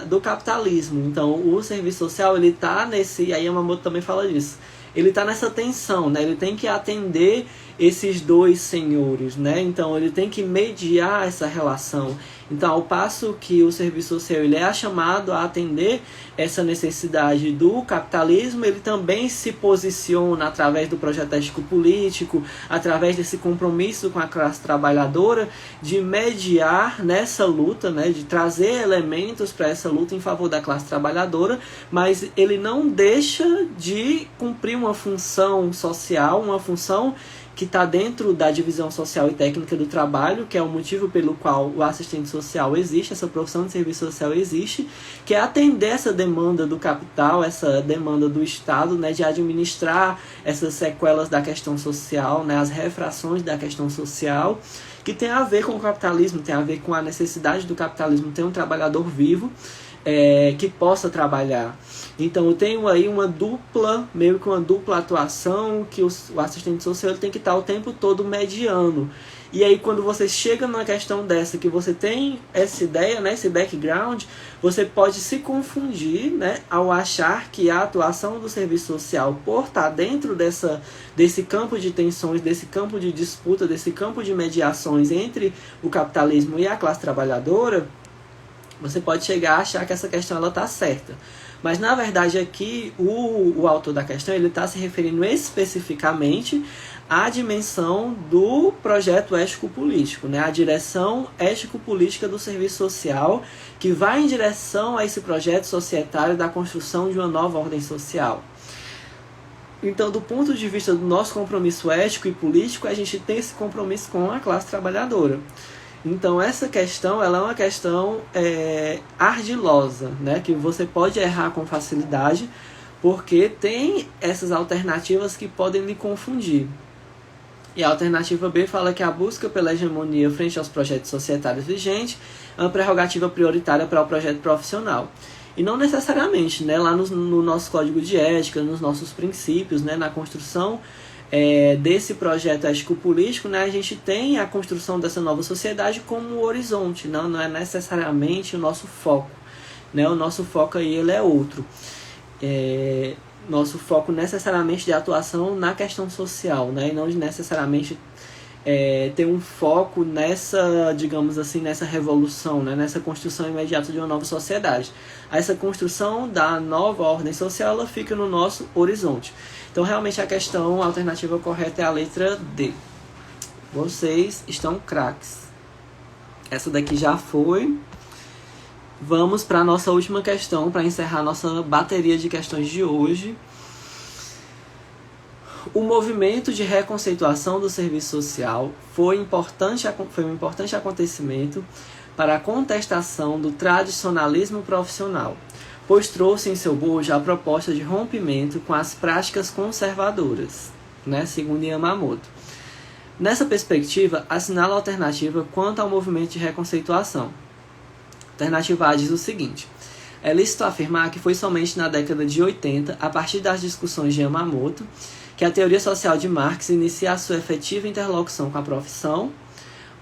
do capitalismo. Então, o serviço social ele está nesse, a Yamamoto também fala disso, ele está nessa tensão, né? Ele tem que atender esses dois senhores, né? Então ele tem que mediar essa relação. Então, ao passo que o serviço social ele é chamado a atender essa necessidade do capitalismo, ele também se posiciona através do projeto ético-político, através desse compromisso com a classe trabalhadora, de mediar nessa luta, né, de trazer elementos para essa luta em favor da classe trabalhadora, mas ele não deixa de cumprir uma função social, uma função que está dentro da divisão social e técnica do trabalho, que é o motivo pelo qual o assistente social existe, essa profissão de serviço social existe, que é atender essa demanda do capital, essa demanda do Estado, né, de administrar essas sequelas da questão social, né, as refrações da questão social, que tem a ver com o capitalismo, tem a ver com a necessidade do capitalismo ter um trabalhador vivo, que possa trabalhar. Então eu tenho aí meio que uma dupla atuação, que o assistente social ele tem que estar o tempo todo mediando. E aí quando você chega numa questão dessa, que você tem essa ideia, né, esse background, você pode se confundir, né, ao achar que a atuação do serviço social, por estar dentro desse campo de tensões, desse campo de disputa, desse campo de mediações entre o capitalismo e a classe trabalhadora, você pode chegar a achar que essa questão está certa. Mas, na verdade, aqui, o autor da questão está se referindo especificamente à dimensão do projeto ético-político, né? A direção ético-política do serviço social, que vai em direção a esse projeto societário da construção de uma nova ordem social. Então, do ponto de vista do nosso compromisso ético e político, a gente tem esse compromisso com a classe trabalhadora. Então, essa questão ela é uma questão ardilosa, né? Que você pode errar com facilidade, porque tem essas alternativas que podem lhe confundir. E a alternativa B fala que a busca pela hegemonia frente aos projetos societários vigentes é uma prerrogativa prioritária para o projeto profissional. E não necessariamente, né? Lá no nosso código de ética, nos nossos princípios, né? Na construção desse projeto ético-político, né, a gente tem a construção dessa nova sociedade como um horizonte, não é necessariamente o nosso foco. Né? O nosso foco aí ele é outro. Nosso foco necessariamente de atuação na questão social, né, e não necessariamente ter um foco nessa, digamos assim, nessa revolução, né, nessa construção imediata de uma nova sociedade. Essa construção da nova ordem social ela fica no nosso horizonte. Então, realmente, a questão, a alternativa correta é a letra D. Vocês estão craques. Essa daqui já foi. Vamos para a nossa última questão, para encerrar a nossa bateria de questões de hoje. O movimento de reconceituação do serviço social foi um importante acontecimento para a contestação do tradicionalismo profissional, pois trouxe em seu bojo a proposta de rompimento com as práticas conservadoras, né, segundo Yamamoto. Nessa perspectiva, assinala a alternativa quanto ao movimento de reconceituação. Alternativa A diz o seguinte: é lícito afirmar que foi somente na década de 80, a partir das discussões de Yamamoto, que a teoria social de Marx inicia a sua efetiva interlocução com a profissão.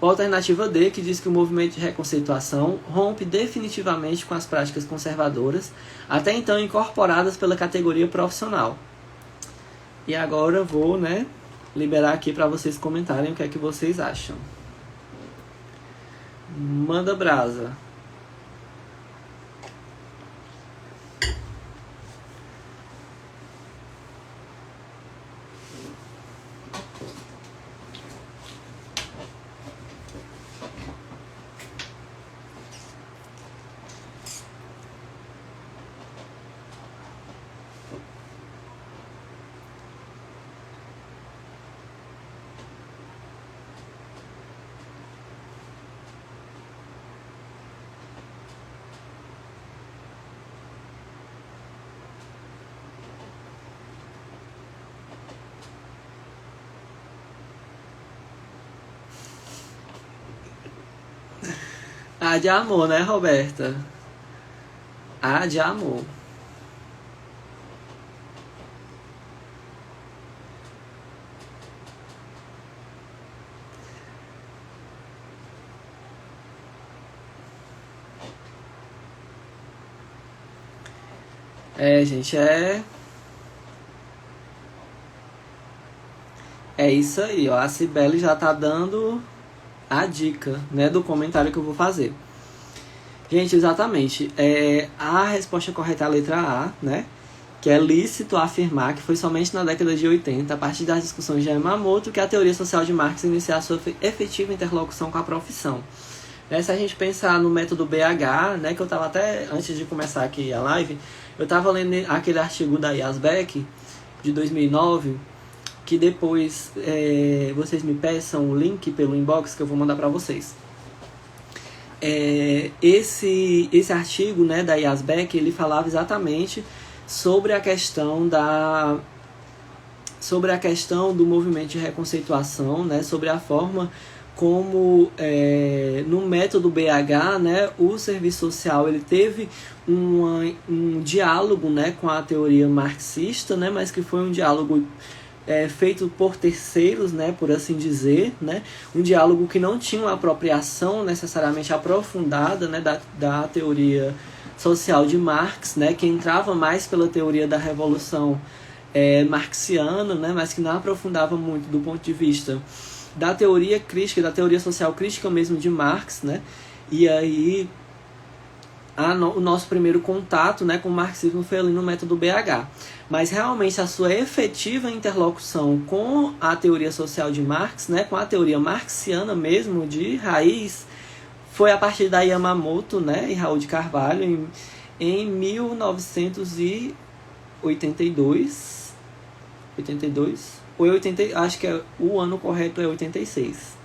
Ou a alternativa D, que diz que o movimento de reconceituação rompe definitivamente com as práticas conservadoras, até então incorporadas pela categoria profissional. E agora eu vou, liberar aqui para vocês comentarem o que é que vocês acham. Manda brasa. A de amor, né, Roberta? A de amor. Gente, é isso aí, ó. A Cibele já tá dando a dica, né, do comentário que eu vou fazer. Gente, exatamente. A resposta correta é a letra A, né? Que é lícito afirmar que foi somente na década de 80, a partir das discussões de Yamamoto, que a teoria social de Marx iniciou a sua efetiva interlocução com a profissão. Se a gente pensar no método BH, né, que eu estava até, antes de começar aqui a live, eu estava lendo aquele artigo da Yazbek, de 2009, que depois vocês me peçam o link pelo inbox que eu vou mandar para vocês. Esse artigo, né, da Yazbek, ele falava exatamente sobre a questão do movimento de reconceituação, né, sobre a forma como no método BH, né, o serviço social ele teve um diálogo, né, com a teoria marxista, né, mas que foi um diálogo feito por terceiros, né, por assim dizer, né, um diálogo que não tinha uma apropriação necessariamente aprofundada, né, da teoria social de Marx, né, que entrava mais pela teoria da revolução marxiana, né, mas que não aprofundava muito do ponto de vista da teoria crítica, da teoria social crítica mesmo de Marx, né, e aí o nosso primeiro contato, né, com o marxismo foi ali no método BH. Mas realmente a sua efetiva interlocução com a teoria social de Marx, né, com a teoria marxiana mesmo, de raiz, foi a partir da Yamamoto, né, e Raul de Carvalho, em 1982. 82? Ou 80, acho que o ano correto é 86.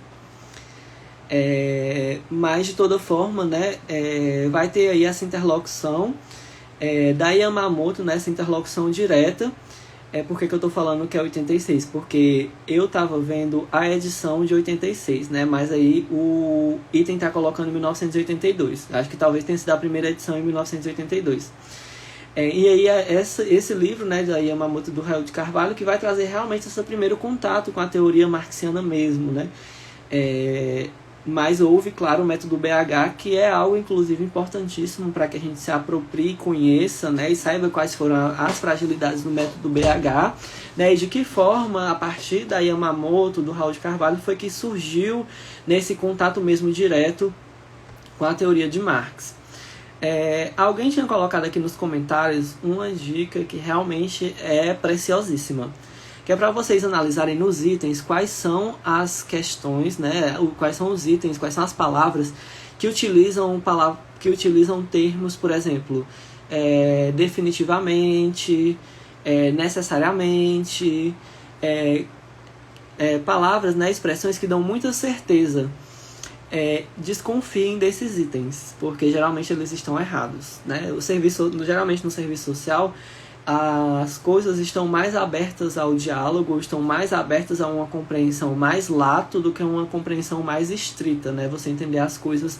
Mas de toda forma, né, vai ter aí essa interlocução da Yamamoto, né, essa interlocução direta. Por que eu estou falando que é 86? Porque eu estava vendo a edição de 86, né, mas aí o item está colocando em 1982. Acho que talvez tenha sido a primeira edição em 1982. E aí esse livro, né, da Yamamoto, do Raul de Carvalho, que vai trazer realmente esse primeiro contato com a teoria marxiana mesmo, né. Mas houve, claro, o método BH, que é algo, inclusive, importantíssimo para que a gente se aproprie, conheça, né, e saiba quais foram as fragilidades do método BH, né, e de que forma, a partir da Yamamoto, do Raul de Carvalho, foi que surgiu nesse contato mesmo direto com a teoria de Marx. Alguém tinha colocado aqui nos comentários uma dica que realmente é preciosíssima, que é para vocês analisarem nos itens quais são as questões, né, quais são os itens, quais são as palavras que utilizam termos, por exemplo, definitivamente, necessariamente, palavras, né, expressões que dão muita certeza. Desconfiem desses itens, porque geralmente eles estão errados, né? Geralmente no serviço social, as coisas estão mais abertas ao diálogo, estão mais abertas a uma compreensão mais lato do que uma compreensão mais estrita, né? Você entender as coisas,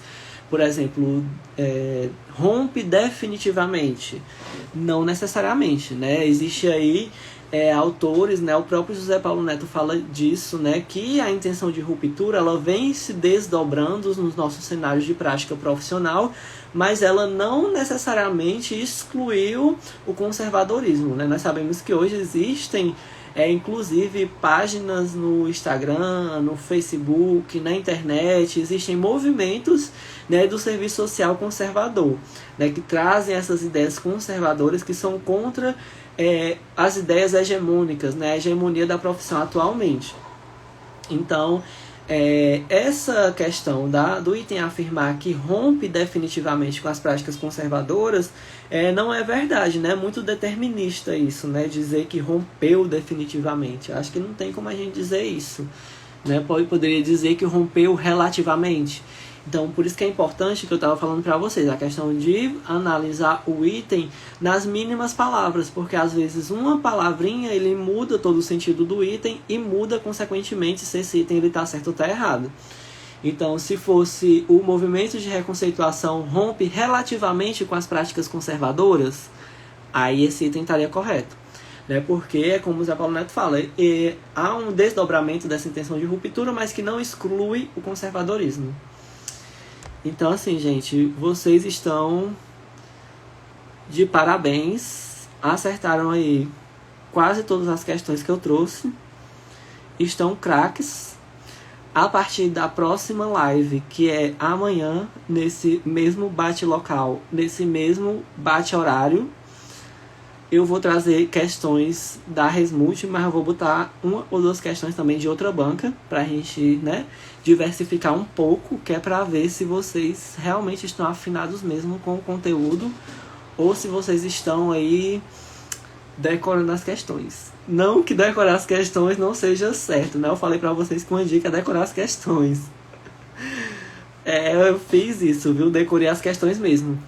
por exemplo, rompe definitivamente. Não necessariamente, né? Existe aí autores, né? O próprio José Paulo Neto fala disso, né? Que a intenção de ruptura, ela vem se desdobrando nos nossos cenários de prática profissional, mas ela não necessariamente excluiu o conservadorismo, né? Nós sabemos que hoje existem, inclusive, páginas no Instagram, no Facebook, na internet, existem movimentos, né, do serviço social conservador, né, que trazem essas ideias conservadoras que são contra as ideias hegemônicas, né, a hegemonia da profissão atualmente. Então, essa questão do item afirmar que rompe definitivamente com as práticas conservadoras não é verdade, né? É muito determinista isso, né? Dizer que rompeu definitivamente. Acho que não tem como a gente dizer isso, né? Poderia dizer que rompeu relativamente. Então, por isso que é importante que eu estava falando para vocês, a questão de analisar o item nas mínimas palavras, porque às vezes uma palavrinha ele muda todo o sentido do item e muda consequentemente se esse item está certo ou está errado. Então, se fosse o movimento de reconceituação rompe relativamente com as práticas conservadoras, aí esse item estaria correto, né? Porque, como o Zé Paulo Neto fala, há um desdobramento dessa intenção de ruptura, mas que não exclui o conservadorismo. Então, assim, gente, vocês estão de parabéns, acertaram aí quase todas as questões que eu trouxe, estão craques. A partir da próxima live, que é amanhã, nesse mesmo bate-local, nesse mesmo bate-horário, eu vou trazer questões da Resmute, mas eu vou botar uma ou duas questões também de outra banca, pra gente, né, diversificar um pouco, que é pra ver se vocês realmente estão afinados mesmo com o conteúdo, ou se vocês estão aí decorando as questões. Não que decorar as questões não seja certo, né? Eu falei pra vocês que uma dica é decorar as questões. Eu fiz isso, viu? Decorei as questões mesmo.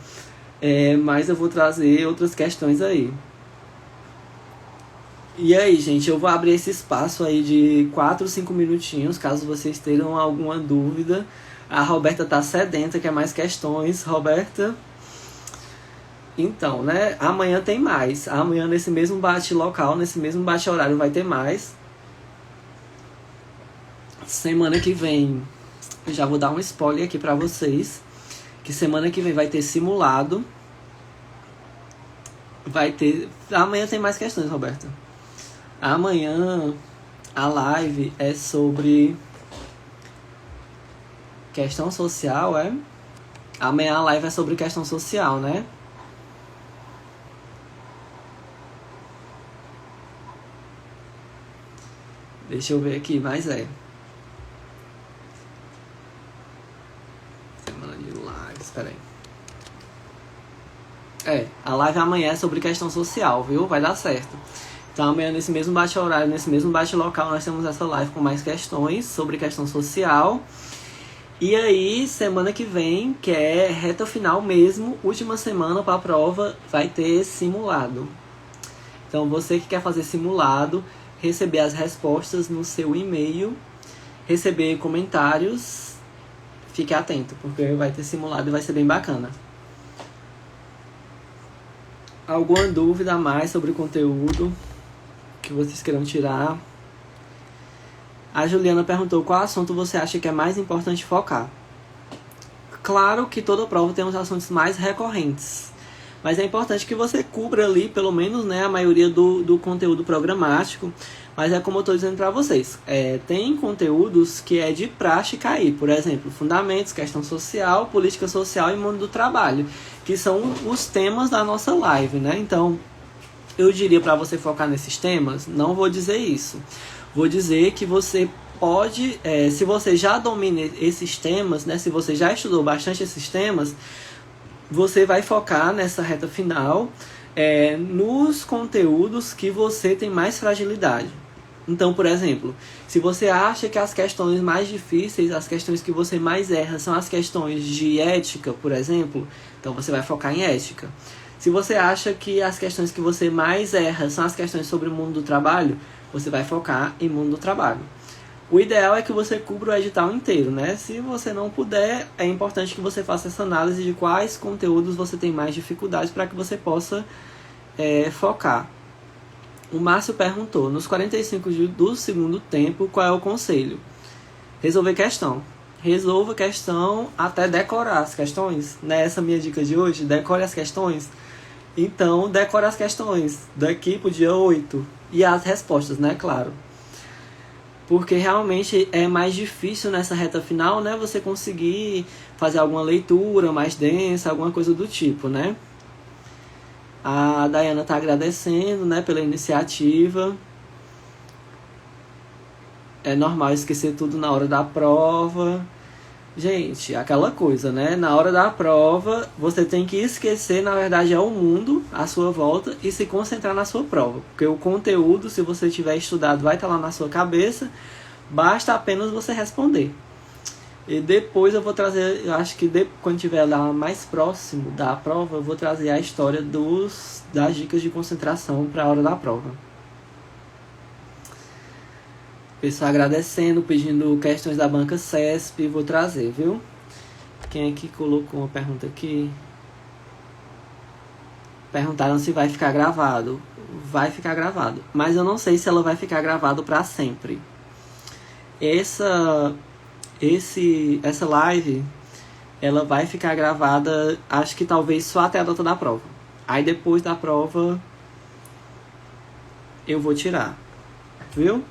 Mas eu vou trazer outras questões aí. E aí, gente, eu vou abrir esse espaço aí de 4 ou 5 minutinhos, caso vocês tenham alguma dúvida. A Roberta tá sedenta, quer mais questões. Roberta? Então, né, amanhã tem mais. Amanhã nesse mesmo bate-local, nesse mesmo bate-horário vai ter mais. Semana que vem, eu já vou dar um spoiler aqui pra vocês, que semana que vem vai ter simulado. Vai ter... Amanhã tem mais questões, Roberta. Amanhã a live é sobre questão social, é? Amanhã a live é sobre questão social, né? Deixa eu ver aqui, mas é. Semana de live, espera aí. A live amanhã é sobre questão social, viu? Vai dar certo. Então amanhã nesse mesmo bate-horário, nesse mesmo bate-local, nós temos essa live com mais questões sobre questão social. E aí, semana que vem, que é reta final mesmo, última semana para a prova, vai ter simulado. Então você que quer fazer simulado, receber as respostas no seu e-mail, receber comentários, fique atento, porque vai ter simulado e vai ser bem bacana. Alguma dúvida a mais sobre o conteúdo que vocês queiram tirar? A Juliana perguntou qual assunto você acha que é mais importante focar. Claro que toda prova tem uns assuntos mais recorrentes, mas é importante que você cubra ali, pelo menos, né, a maioria do conteúdo programático. Mas é como eu estou dizendo para vocês, tem conteúdos que é de praxe cair. Por exemplo, fundamentos, questão social, política social e mundo do trabalho, que são os temas da nossa live, né? Então, eu diria para você focar nesses temas, não vou dizer isso. Vou dizer que você pode, se você já domina esses temas, né, se você já estudou bastante esses temas, você vai focar nessa reta final nos conteúdos que você tem mais fragilidade. Então, por exemplo, se você acha que as questões mais difíceis, as questões que você mais erra são as questões de ética, por exemplo, então você vai focar em ética. Se você acha que as questões que você mais erra são as questões sobre o mundo do trabalho, você vai focar em mundo do trabalho. O ideal é que você cubra o edital inteiro, né? Se você não puder, é importante que você faça essa análise de quais conteúdos você tem mais dificuldades para que você possa focar. O Márcio perguntou, nos 45 do segundo tempo, qual é o conselho? Resolver questão. Resolva questão até decorar as questões. Nessa minha dica de hoje, decore as questões. Então, decore as questões daqui pro dia 8. E as respostas, né? Claro. Porque realmente é mais difícil nessa reta final, né? Você conseguir fazer alguma leitura mais densa, alguma coisa do tipo, né? A Dayana tá agradecendo, né? Pela iniciativa. É normal esquecer tudo na hora da prova. Gente, aquela coisa, né? Na hora da prova, você tem que esquecer, na verdade, é o mundo à sua volta e se concentrar na sua prova. Porque o conteúdo, se você tiver estudado, vai estar lá na sua cabeça. Basta apenas você responder. E depois eu vou trazer, eu acho que quando estiver lá mais próximo da prova, eu vou trazer a história das dicas de concentração para a hora da prova. Pessoal agradecendo, pedindo questões da banca CESP, vou trazer, viu? Quem é que colocou uma pergunta aqui? Perguntaram se vai ficar gravado. Vai ficar gravado, mas eu não sei se ela vai ficar gravado para sempre. Essa live, ela vai ficar gravada, acho que talvez só até a data da prova. Aí depois da prova, eu vou tirar, viu?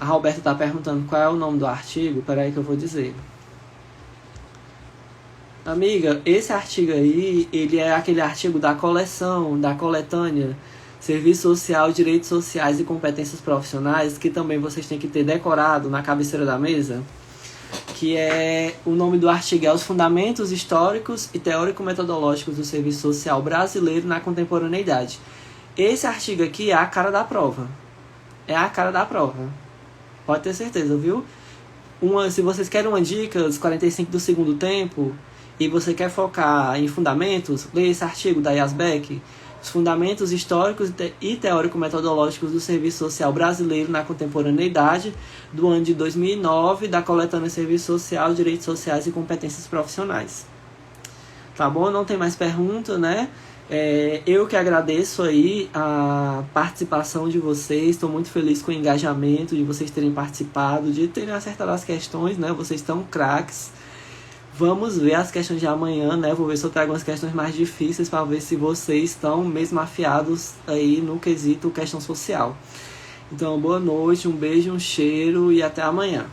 A Roberta tá perguntando qual é o nome do artigo. Peraí que eu vou dizer. Amiga, esse artigo aí, ele é aquele artigo da coleção, da coletânea Serviço Social, Direitos Sociais e Competências Profissionais, que também vocês têm que ter decorado na cabeceira da mesa, que é, o nome do artigo é Os Fundamentos Históricos e Teórico-Metodológicos do Serviço Social Brasileiro na Contemporaneidade. Esse artigo aqui é a cara da prova. É a cara da prova. Pode ter certeza, viu? Se vocês querem uma dica dos 45 do segundo tempo e você quer focar em fundamentos, leia esse artigo da Yasbeck, Os Fundamentos Históricos e Teórico-Metodológicos do Serviço Social Brasileiro na Contemporaneidade, do ano de 2009, da coletânea Serviço Social, Direitos Sociais e Competências Profissionais. Tá bom? Não tem mais pergunta, né? Eu que agradeço aí a participação de vocês, estou muito feliz com o engajamento, de vocês terem participado, de terem acertado as questões, né? Vocês estão craques. Vamos ver as questões de amanhã, né? Vou ver se eu trago umas questões mais difíceis para ver se vocês estão mesmo afiados aí no quesito questão social. Então, boa noite, um beijo, um cheiro e até amanhã.